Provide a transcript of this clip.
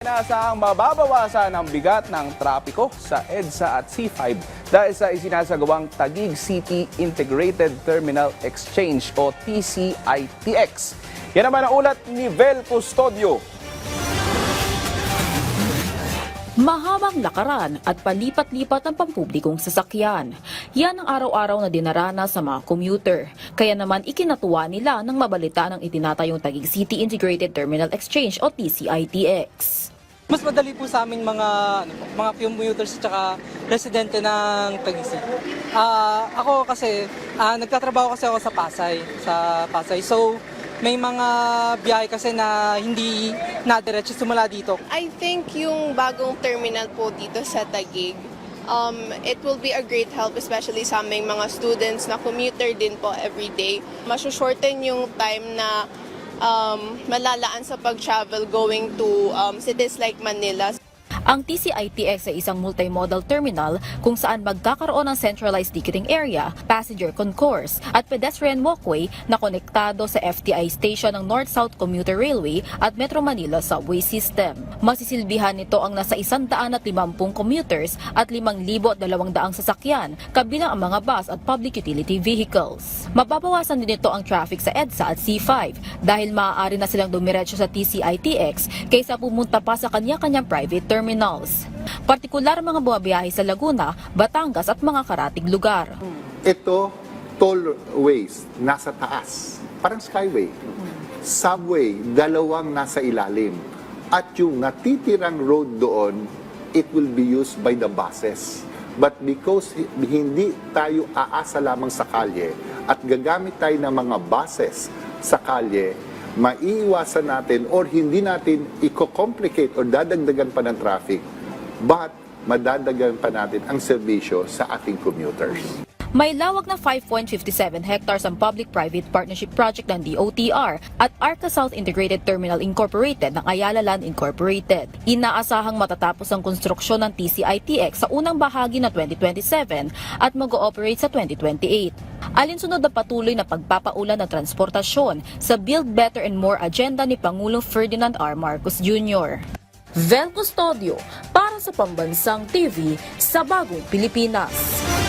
Inaasahang mababawasan ang bigat ng trapiko sa EDSA at C5 dahil sa isinasagawang Taguig City Integrated Terminal Exchange o TCITX. Yan naman ang ulat ni Vel Custodio. Mahabang lakaran at palipat-lipat ang pampublikong sasakyan. Yan ang araw-araw na dinaranas sa mga commuter. Kaya naman ikinatuwa nila nang mabalita ng itinatayong Taguig City Integrated Terminal Exchange o TCITX. Mas madali po sa aming mga commuters at saka residente ng Taguig City. Ako kasi, nagtatrabaho kasi ako sa Pasay. So, may mga biyahe kasi na hindi nadiretso simula dito. I think yung bagong terminal po dito sa Taguig, it will be a great help especially sa aming mga students na commuter din po everyday. Masu-shorten yung time na malalaan sa pag-travel going to cities like Manila. Ang TCITX ay isang multimodal terminal kung saan magkakaroon ng centralized ticketing area, passenger concourse at pedestrian walkway na konektado sa FTI station ng North-South Commuter Railway at Metro Manila subway system. Masisilbihan nito ang nasa 150 commuters at 5,200 sasakyan, kabilang ang mga bus at public utility vehicles. Mababawasan din nito ang traffic sa EDSA at C5 dahil maaari na silang dumiretso sa TCITX kaysa pumunta pa sa kanya-kanyang private terminals. Partikular mga bumabiyahe sa Laguna, Batangas at mga karatig lugar. Ito, tollways, nasa taas. Parang skyway. Subway, dalawang nasa ilalim. At yung natitirang road doon, it will be used by the buses. But because hindi tayo aasa lamang sa kalye at gagamit tayo ng mga buses sa kalye, maiiwasan natin or hindi natin i-complicate or dadagdagan pa ng traffic, but madadagdagan pa natin ang serbisyo sa ating commuters. May lawak na 5.57 hectares ang public-private partnership project ng DOTR at Arca South Integrated Terminal Incorporated ng Ayala Land Incorporated. Inaasahang matatapos ang konstruksyon ng TCITX sa unang bahagi na 2027 at mag-ooperate sa 2028. Alinsunod na patuloy na pagpapaulan ng transportasyon sa Build Better and More agenda ni Pangulong Ferdinand R. Marcos Jr. Vel Custodio para sa Pambansang TV sa Bagong Pilipinas.